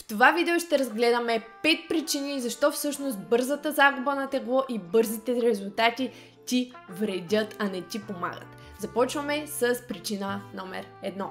това видео ще разгледаме 5 причини защо всъщност бързата загуба на тегло и бързите резултати ти вредят, а не ти помагат. Започваме с причина номер 1.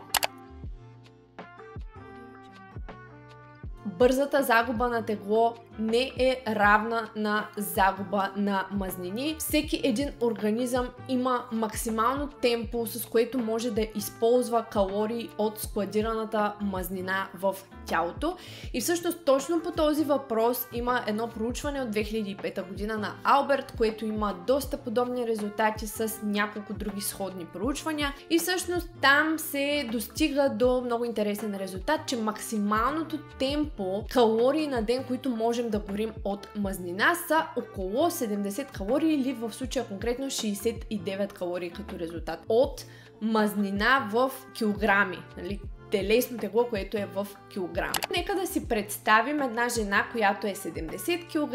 Бързата загуба на тегло не е равна на загуба на мазнини. Всеки един организъм има максимално темпо, с което може да използва калории от складираната мазнина в тялото. И всъщност точно по този въпрос има едно проучване от 2005 година на Алберт, което има доста подобни резултати с няколко други сходни проучвания. И всъщност там се достига до много интересен резултат, че максималното темпо калории на ден, които можем да горим от мазнина, са около 70 калории или в случая конкретно 69 калории като резултат от мазнина в килограми, нали? Телесно тегло, което е в килограми. Нека да си представим една жена, която е 70 кг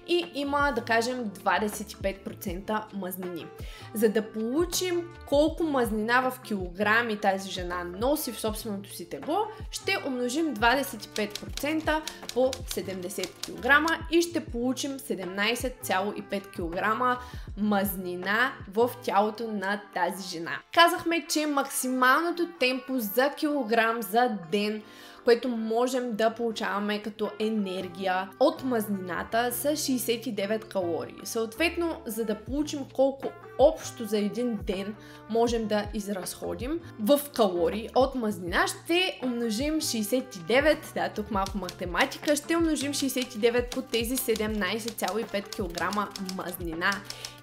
и има, да кажем, 25% мазнини. За да получим колко мазнина в килограми тази жена носи в собственото си тегло, ще умножим 25% по 70 кг и ще получим 17,5 кг мазнина в тялото на тази жена. Казахме, че максималното темпо за килограм за ден, което можем да получаваме като енергия от мазнината, са 69 калории. Съответно, за да получим колко общо за един ден можем да изразходим в калории от мазнина, ще умножим 69, да, тук малко математика, ще умножим 69 по тези 17,5 кг мазнина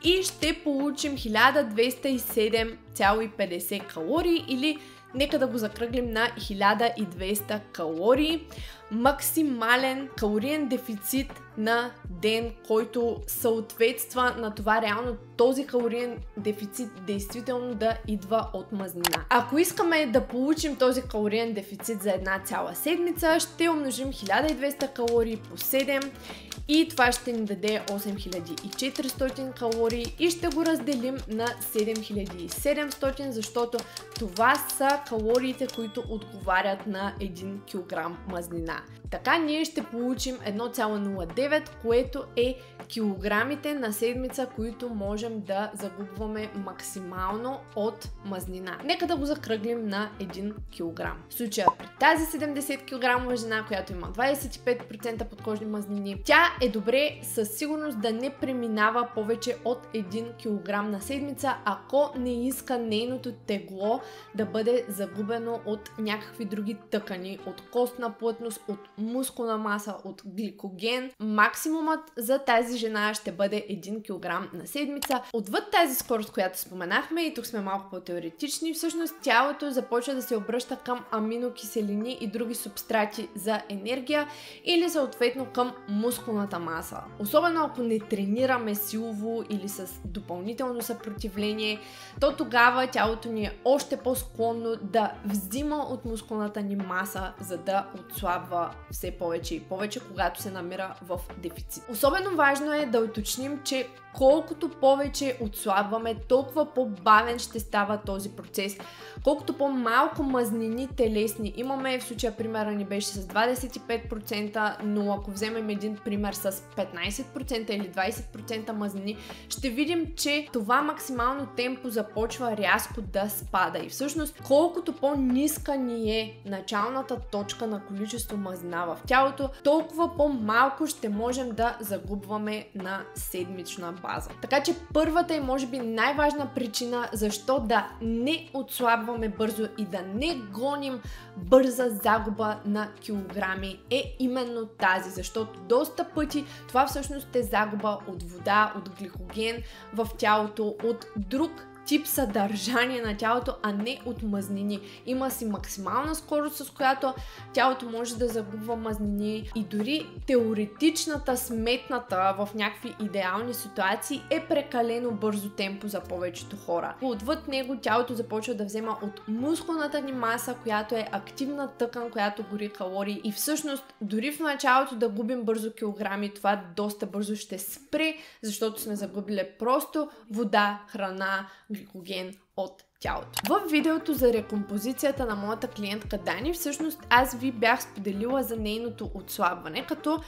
и ще получим 1207,50 калории или нека да го закръглим на 1200 калории. Максимален калориен дефицит на ден, който съответства на това реално този калориен дефицит действително да идва от мазнина. Ако искаме да получим този калориен дефицит за една цяла седмица, ще умножим 1200 калории по 7 и това ще ни даде 8400 калории и ще го разделим на 7700, защото това са калориите, които отговарят на 1 кг мазнина. Така ние ще получим 1,09, което е килограмите на седмица, които можем да загубваме максимално от мазнина. Нека да го закръглим на 1 кг. В случая при тази 70 кг жена, която има 25% подкожни мазнини, тя е добре със сигурност да не преминава повече от 1 кг на седмица, ако не иска нейното тегло да бъде загубено от някакви други тъкани, от костна плътност, от мускулна маса, от гликоген. Максимумът за тази жена ще бъде 1 кг на седмица. Отвъд тази скорост, която споменахме, и тук сме малко по-теоретични, всъщност тялото започва да се обръща към аминокиселини и други субстрати за енергия или съответно към мускулната маса. Особено ако не тренираме силово или с допълнително съпротивление, то тогава тялото ни е още по-склонно да взима от мускулната ни маса, за да отслабва все повече и повече, когато се намира в дефицит. Особено важно е да уточним, че колкото повече отслабваме, толкова по-бавен ще става този процес. Колкото по-малко мазнини телесни имаме, в случая примера ни беше с 25%, но ако вземем един пример с 15% или 20% мазнини, ще видим, че това максимално темпо започва рязко да спада. И всъщност, колкото по-ниска ни е началната точка на количество мазнина в тялото, толкова по-малко ще можем да загубваме на седмична база. Така че първата и може би най-важна причина защо да не отслабваме бързо и да не гоним бърза загуба на килограми е именно тази, защото доста пъти това всъщност е загуба от вода, от гликоген в тялото, от друг тип съдържание на тялото, а не от мазнини. Има си максимална скорост, с която тялото може да загубва мазнини и дори теоретичната сметната в някакви идеални ситуации е прекалено бързо темпо за повечето хора. Отвъд него тялото започва да взема от мускулната ни маса, която е активна тъкан, която гори калории и всъщност дори в началото да губим бързо килограми, това доста бързо ще спре, защото сме загубили просто вода, храна, гликоген от тялото. В видеото за рекомпозицията на моята клиентка Дани, всъщност аз ви бях споделила за нейното отслабване, като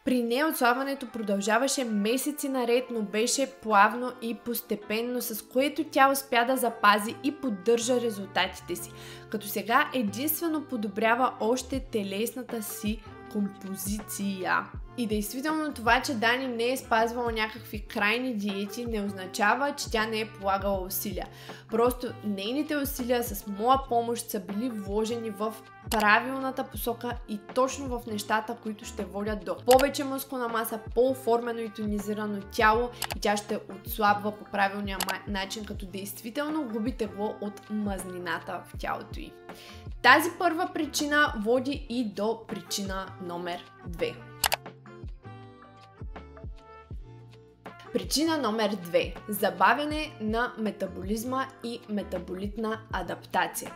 при нея отслабването продължаваше месеци наред, но беше плавно и постепенно, с което тя успя да запази и поддържа резултатите си. Като сега единствено подобрява още телесната си композиция. И действително това, че Дани не е спазвала някакви крайни диети, не означава, че тя не е полагала усилия. Просто нейните усилия с моя помощ са били вложени в правилната посока и точно в нещата, които ще водят до повече мускулна маса, по-оформено и тонизирано тяло, и тя ще отслабва по правилния начин, като действително губи тегло от мазнината в тялото й. Тази първа причина води и до причина номер 2. Причина номер 2. Забавяне на метаболизма и метаболитна адаптация.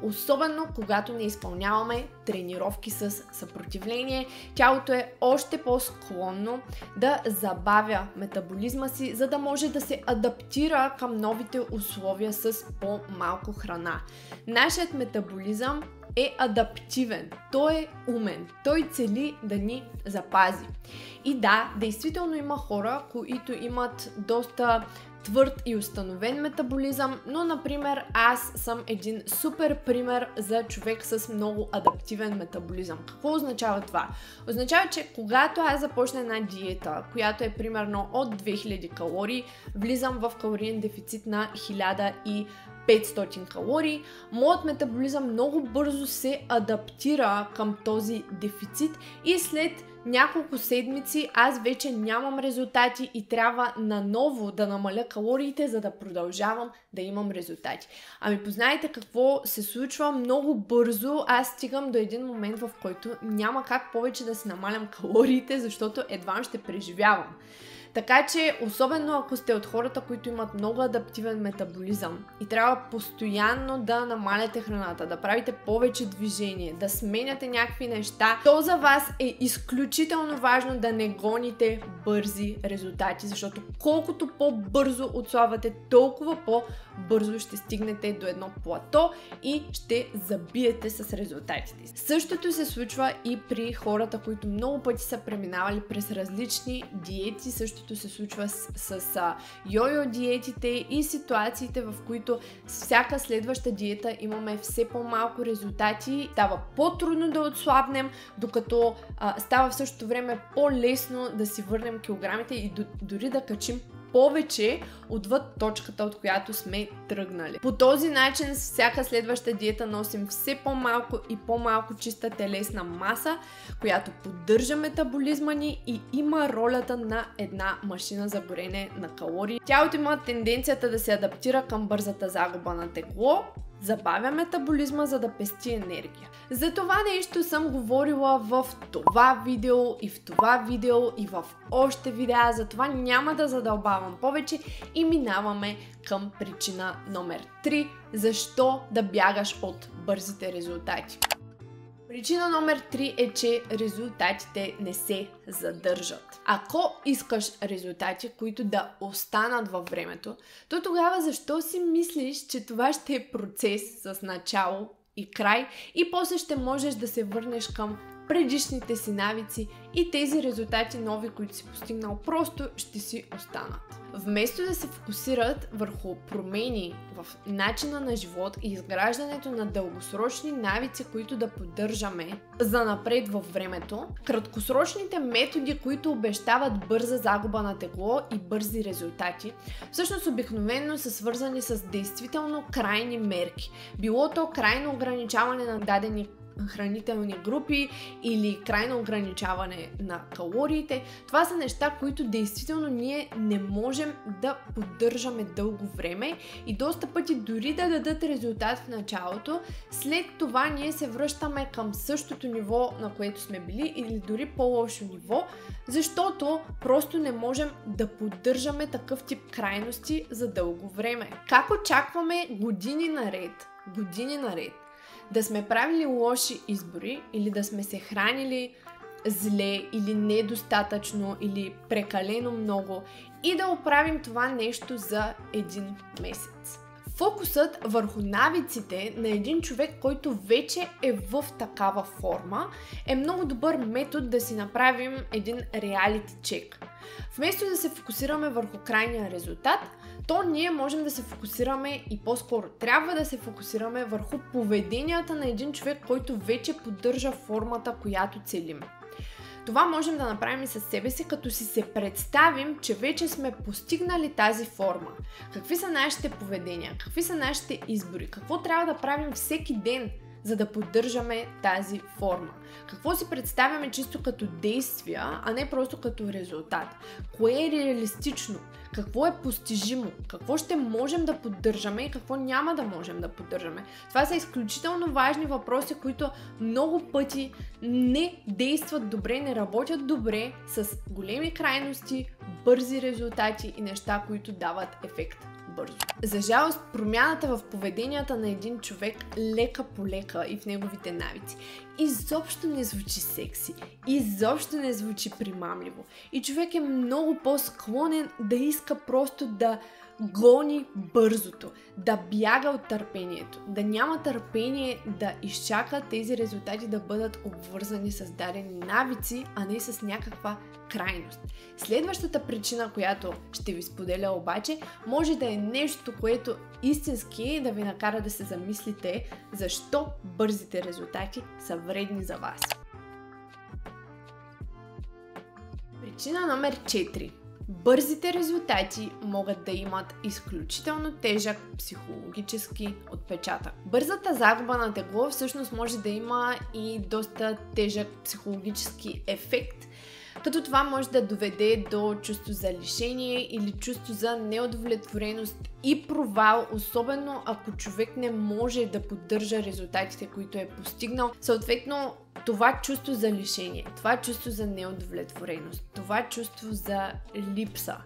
Особено когато не изпълняваме тренировки с съпротивление, тялото е още по-склонно да забавя метаболизма си, за да може да се адаптира към новите условия с по-малко храна. Нашият метаболизъм е адаптивен, той е умен, той цели да ни запази. И да, действително има хора, които имат доста твърд и установен метаболизъм, но, например, аз съм един супер пример за човек с много адаптивен метаболизъм. Какво означава това? Означава, че когато аз започна една диета, която е примерно от 2000 калории, влизам в калориен дефицит на 1500 калории, моят метаболизъм много бързо се адаптира към този дефицит и след няколко седмици аз вече нямам резултати и трябва наново да намаля калориите, за да продължавам да имам резултати. Ами познайте какво се случва много бързо. Аз стигам до един момент, в който няма как повече да си намалям калориите, защото едва ще преживявам. Така че, особено ако сте от хората, които имат много адаптивен метаболизъм и трябва постоянно да намаляте храната, да правите повече движение, да сменяте някакви неща, то за вас е изключително важно да не гоните бързи резултати, защото колкото по-бързо отслабвате, толкова по-бързо ще стигнете до едно плато и ще забиете с резултатите. Същото се случва и при хората, които много пъти са преминавали през различни диети, същото се случва с йо-йо диетите и ситуациите, в които с всяка следваща диета имаме все по-малко резултати, става по-трудно да отслабнем, докато става в същото време по-лесно да си върнем килограмите и дори да качим повече отвъд точката, от която сме тръгнали. По този начин с всяка следваща диета носим все по-малко и по-малко чиста телесна маса, която поддържа метаболизма ни и има ролята на една машина за горене на калории. Тялото има тенденцията да се адаптира към бързата загуба на тегло, забавя метаболизма, за да пести енергия. За това нещо съм говорила в това видео и в това видео и в още видеа, затова няма да задълбавам повече и минаваме към причина номер 3. Защо да бягаш от бързите резултати? Причина номер 3 е, че резултатите не се задържат. Ако искаш резултати, които да останат във времето, то тогава защо си мислиш, че това ще е процес с начало и край и после ще можеш да се върнеш към предишните си навици и тези резултати нови, които си постигнал, просто ще си останат. Вместо да се фокусират върху промени в начина на живот и изграждането на дългосрочни навици, които да поддържаме за напред във времето, краткосрочните методи, които обещават бърза загуба на тегло и бързи резултати, всъщност обикновено са свързани с действително крайни мерки. Било то крайно ограничаване на дадени хранителни групи или крайно ограничаване на калориите. Това са неща, които действително ние не можем да поддържаме дълго време и доста пъти дори да дадат резултат в началото, след това ние се връщаме към същото ниво, на което сме били или дори по-лошо ниво, защото просто не можем да поддържаме такъв тип крайности за дълго време. Как очакваме години наред да сме правили лоши избори или да сме се хранили зле или недостатъчно или прекалено много и да оправим това нещо за един месец? Фокусът върху навиците на един човек, който вече е в такава форма, е много добър метод да си направим един реалити чек. Вместо да се фокусираме върху крайния резултат, то ние можем да се фокусираме и по-скоро трябва да се фокусираме върху поведенията на един човек, който вече поддържа формата, която целим. Това можем да направим и със себе си, като си се представим, че вече сме постигнали тази форма. Какви са нашите поведения, какви са нашите избори, какво трябва да правим всеки ден, за да поддържаме тази форма. Какво си представяме чисто като действия, а не просто като резултат. Кое е реалистично, какво е постижимо, какво ще можем да поддържаме и какво няма да можем да поддържаме. Това са изключително важни въпроси, които много пъти не действат добре, не работят добре с големи крайности, бързи резултати и неща, които дават ефект бързо. За жалост, промяната в поведенията на един човек лека по лека и в неговите навици изобщо не звучи секси, изобщо не звучи примамливо и човек е много по-склонен да иска просто да гони бързото, да бяга от търпението, да няма търпение да изчака тези резултати да бъдат обвързани с дадени навици, а не с някаква крайност. Следващата причина, която ще ви споделя обаче, може да е нещо, което истински да ви накара да се замислите защо бързите резултати са вредни за вас. Причина номер 4. Бързите резултати могат да имат изключително тежък психологически отпечатък. Бързата загуба на тегло всъщност може да има и доста тежък психологически ефект, като това може да доведе до чувство за лишение или чувство за неудовлетвореност и провал, особено ако човек не може да поддържа резултатите, които е постигнал. Съответно, това чувство за лишение, това чувство за неудовлетвореност, това чувство за липса,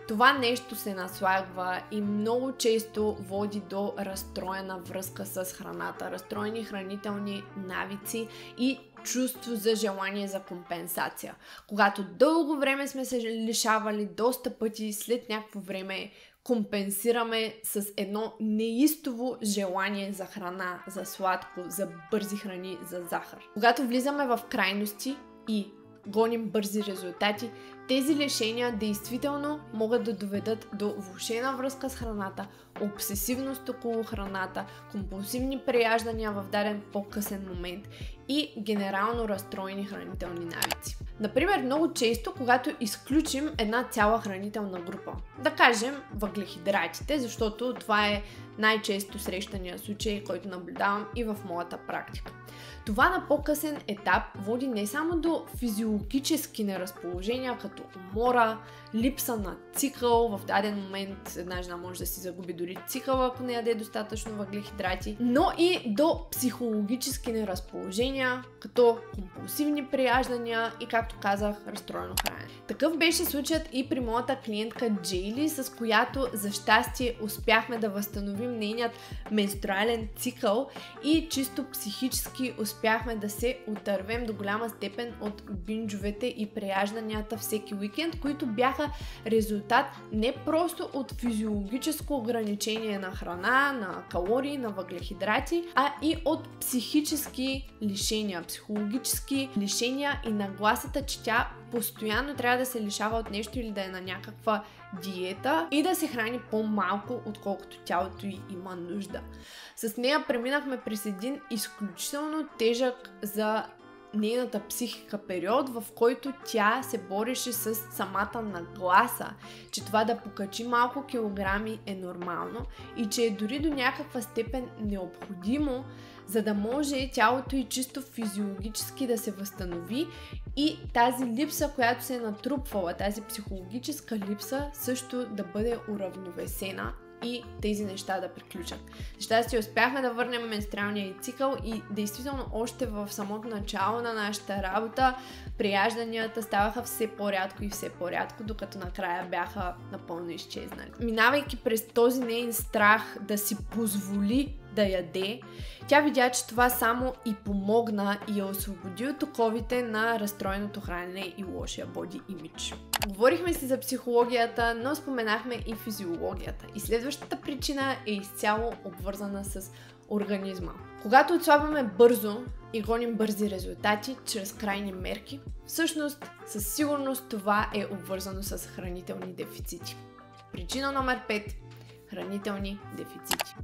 това нещо се наслагва и много често води до разстроена връзка с храната, разстроени хранителни навици и чувство за желание за компенсация. Когато дълго време сме се лишавали доста пъти, след някакво време компенсираме с едно неистово желание за храна, за сладко, за бързи храни, за захар. Когато влизаме в крайности и гоним бързи резултати, тези лишения действително могат да доведат до влошена връзка с храната, обсесивност около храната, компулсивни преяждания в даден по-късен момент и генерално разстроени хранителни навици. Например, много често, когато изключим една цяла хранителна група, да кажем въглехидратите, защото това е най-често срещания случай, който наблюдавам и в моята практика. Това на по-късен етап води не само до физиологически неразположения, като умора, липса на цикъл, в даден момент една жена може да си загуби дори цикъл, ако не яде достатъчно въглехидрати, но и до психологически неразположения, като компулсивни преяждания и, както казах, разстроено хранене. Такъв беше случаят и при моята клиентка Джейли, с която за щастие успяхме да възстановим нейният менструален цикъл и чисто психически успяхме да се отървем до голяма степен от бинджовете и преяжданията всеки уикенд, които бяха резултат не просто от физиологическо ограничение на храна, на калории, на въглехидрати, а и от психически лишения, психологически лишения и нагласата, че тя постоянно трябва да се лишава от нещо или да е на някаква диета и да се храни по-малко, отколкото тялото й има нужда. С нея преминахме през един изключително тежък за нейната психика период, в който тя се бореше с самата нагласа, че това да покачи малко килограми е нормално и че е дори до някаква степен необходимо, за да може тялото й чисто физиологически да се възстанови и тази липса, която се е натрупвала, тази психологическа липса, също да бъде уравновесена и тези неща да приключат. За щастие успяхме да върнем менструалния цикъл и действително още в самото начало на нашата работа преяжданията ставаха все по-рядко и все по-рядко, докато накрая бяха напълно изчезнали. Минавайки през този неин страх да си позволи да яде, тя видя, че това само и помогна и я освободи от оковите на разстроеното хранене и лошия боди имидж. Говорихме си за психологията, но споменахме и физиологията. И следващата причина е изцяло обвързана с организма. Когато отслабваме бързо и гоним бързи резултати чрез крайни мерки, всъщност със сигурност това е обвързано с хранителни дефицити. Причина номер 5. Хранителни дефицити.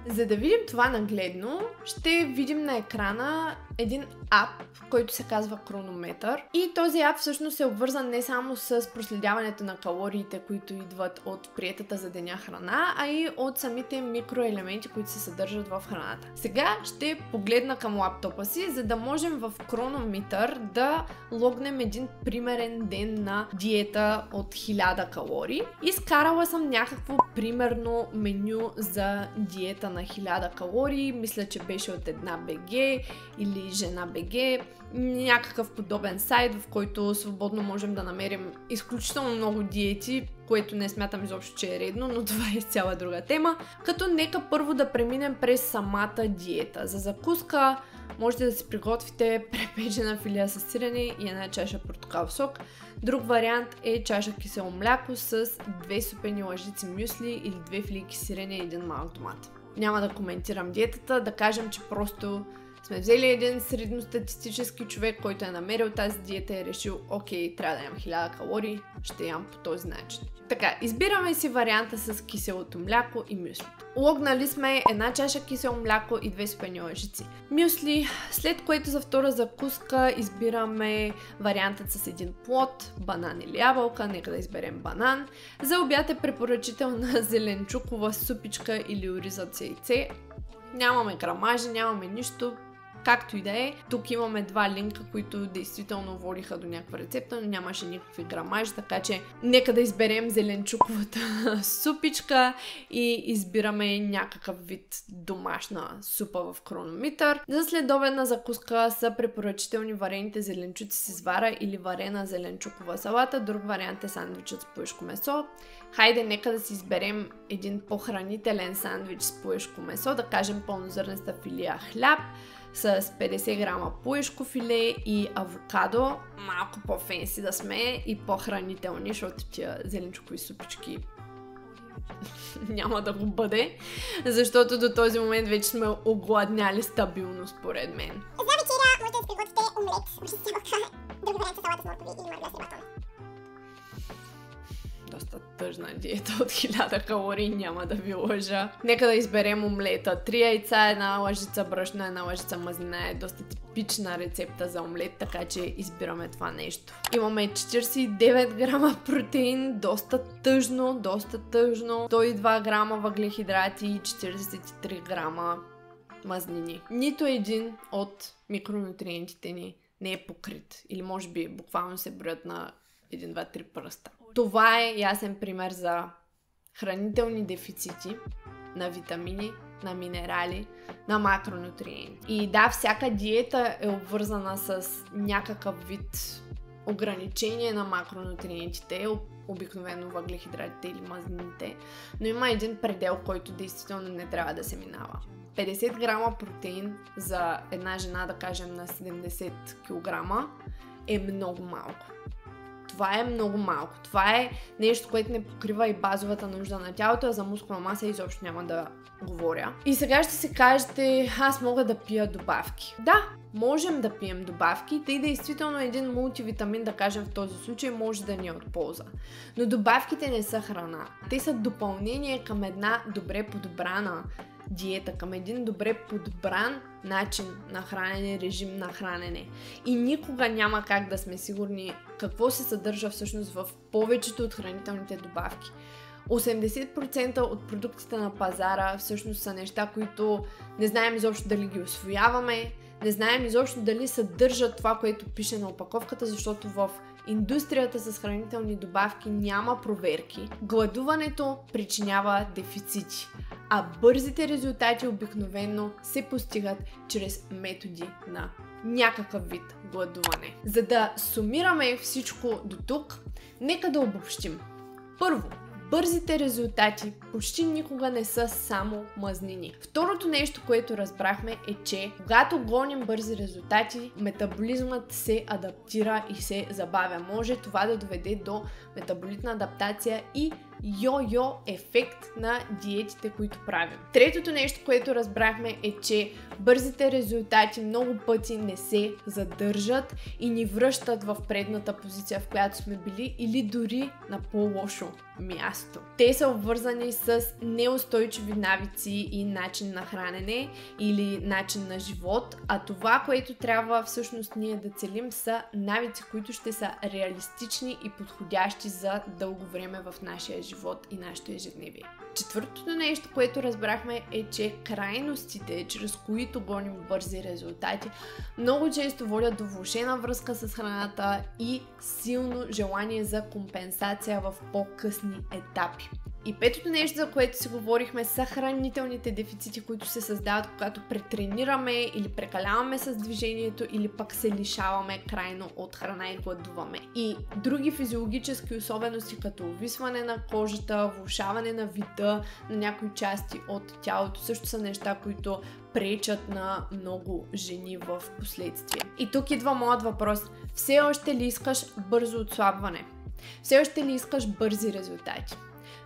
За да видим това нагледно, ще видим на екрана един ап, който се казва Хронометър. И този ап всъщност е обвързан не само с проследяването на калориите, които идват от приетата за деня храна, а и от самите микроелементи, които се съдържат в храната. Сега ще погледна към лаптопа си, за да можем в Хронометър да логнем един примерен ден на диета от 1000 калории. Изкарала съм някакво примерно меню за диета на 1000 калории. Мисля, че беше от една БГ или Жена БГ, някакъв подобен сайт, в който свободно можем да намерим изключително много диети, което не смятам изобщо, че е редно, но това е цяла друга тема. Като нека първо да преминем през самата диета. За закуска можете да си приготвите препечена филия с сирене и една чаша портокалов сок. Друг вариант е чаша кисело мляко с 2 супени лъжици мюсли или 2 филийки сирене и един малък томат. Няма да коментирам диетата, да кажем, че просто сме взели един средностатистически човек, който е намерил тази диета и е решил, окей, трябва да ям 1000 калории, ще ям по този начин. Така, избираме си варианта с киселото мляко и мюсли. Логнали сме една чаша кисело мляко и 2 супени лъжици мюсли, след което за втора закуска избираме вариантът с един плод, банан или ябълка, нека да изберем банан. За обяд е препоръчителна зеленчукова супичка или оризът с яйце. Нямаме грамажи, нямаме нищо. Както и да е, тук имаме два линка, които действително водиха до някаква рецепта, но нямаше никакви грамажи, така че нека да изберем зеленчуковата супичка и избираме някакъв вид домашна супа в Хронометър. За следобедна закуска са препоръчителни варените зеленчуци с извара или варена зеленчукова салата, друг вариант е сандвичът с пуешко месо. Хайде, нека да си изберем един по-хранителен сандвич с пуешко месо, да кажем пълнозърнеста филия хляб, с 50 грама пуешко филе и авокадо. Малко по-фенси да сме и по-хранителни, защото тия зеленчукови супички няма да го бъде, защото до този момент вече сме огладняли стабилно, според мен. За вечеря можете да си приготвите омлет, уши с ябълка, друг вариант са салата с моркови или маргарита с батон. Доста тъжна диета от 1000 калории, няма да ви лъжа. Нека да изберем омлета. 3 яйца, една лъжица брашно, една лъжица мазнина е доста типична рецепта за омлет, така че избираме това нещо. Имаме 49 грама протеин, доста тъжно, 102 грама въглехидрати и 43 грама мазнини. Нито един от микронутриентите ни не е покрит. Или може би буквално се броят на 1, 2, 3 пръста. Това е ясен пример за хранителни дефицити на витамини, на минерали, на макронутриенти. И да, всяка диета е обвързана с някакъв вид ограничение на макронутриентите, обикновено въглехидратите или мазнините, но има един предел, който действително не трябва да се минава. 50 грама протеин за една жена, да кажем на 70 кг, е много малко. Това е много малко. Това е нещо, което не покрива и базовата нужда на тялото, а за мускулна маса изобщо няма да говоря. И сега ще си кажете, аз мога да пия добавки. Да, можем да пием добавки, тъй действително един мултивитамин, да кажем в този случай, може да ни е от полза. Но добавките не са храна. Те са допълнение към една добре подобрана диета, към един добре подбран начин на хранене, режим на хранене. И никога няма как да сме сигурни какво се съдържа всъщност в повечето от хранителните добавки. 80% от продуктите на пазара всъщност са неща, които не знаем изобщо дали ги усвояваме, не знаем изобщо дали съдържат това, което пише на опаковката, защото в индустрията с хранителни добавки няма проверки. Гладуването причинява дефицити, а бързите резултати обикновено се постигат чрез методи на някакъв вид гладуване. За да сумираме всичко до тук, нека да обобщим. Първо, бързите резултати почти никога не са само мазнини. Второто нещо, което разбрахме е, че когато гоним бързи резултати, метаболизмът се адаптира и се забавя. Може това да доведе до метаболитна адаптация и йо-йо ефект на диетите, които правим. Третото нещо, което разбрахме е, че бързите резултати много пъти не се задържат и ни връщат в предната позиция, в която сме били, или дори на по-лошо място. Те са обвързани с неустойчиви навици и начин на хранене или начин на живот, а това, което трябва всъщност ние да целим, са навици, които ще са реалистични и подходящи за дълго време в нашия живот и нашето ежедневие. Четвъртото нещо, което разбрахме е, че крайностите, чрез които гоним бързи резултати, много често водят до влошена връзка с храната и силно желание за компенсация в по-късни етапи. И петото нещо, за което си говорихме, са хранителните дефицити, които се създават, когато претренираме или прекаляваме с движението, или пък се лишаваме крайно от храна и гладуваме. И други физиологически особености, като увисване на кожата, влошаване на вида на някои части от тялото, също са неща, които пречат на много жени в последствие. И тук идва моят въпрос. Все още ли искаш бързо отслабване? Все още ли искаш бързи резултати?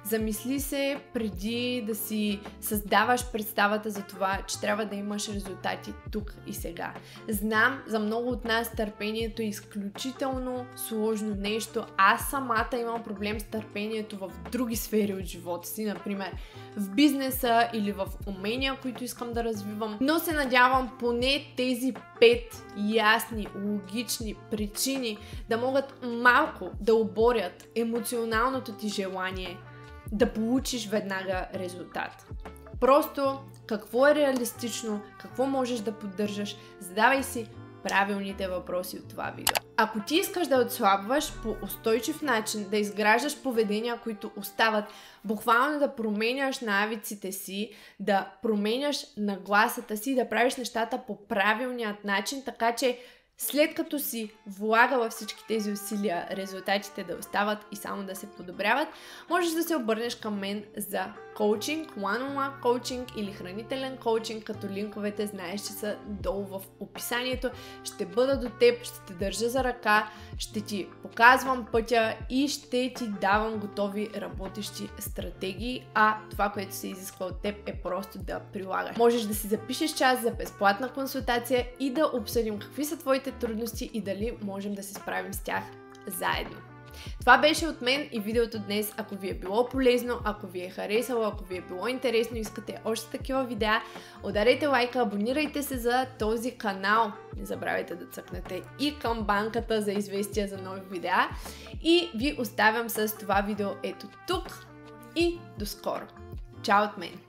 Замисли се преди да си създаваш представата за това, че трябва да имаш резултати тук и сега. Знам, за много от нас търпението е изключително сложно нещо. Аз самата имам проблем с търпението в други сфери от живота си, например в бизнеса или в умения, които искам да развивам. Но се надявам поне тези 5 ясни, логични причини да могат малко да оборят емоционалното ти желание да получиш веднага резултат. Просто какво е реалистично, какво можеш да поддържаш, задавай си правилните въпроси от това видео. Ако ти искаш да отслабваш по устойчив начин, да изграждаш поведения, които остават, буквално да променяш навиците си, да променяш нагласата си, да правиш нещата по правилният начин, така че след като си влагала всички тези усилия, резултатите да остават и само да се подобряват, можеш да се обърнеш към мен за коучинг, one-on-one коучинг или хранителен коучинг, като линковете знаеш, че са долу в описанието. Ще бъда до теб, ще те държа за ръка, ще ти показвам пътя и ще ти давам готови работещи стратегии, а това, което се изисква от теб, е просто да прилагаш. Можеш да си запишеш час за безплатна консултация и да обсъдим какви са твоите трудности и дали можем да се справим с тях заедно. Това беше от мен и видеото днес. Ако ви е било полезно, ако ви е харесало, ако ви е било интересно и искате още такива видеа, ударете лайка, абонирайте се за този канал. Не забравяйте да цъкнете и камбанката за известия за нови видеа. И ви оставям с това видео ето тук и до скоро. Чао от мен!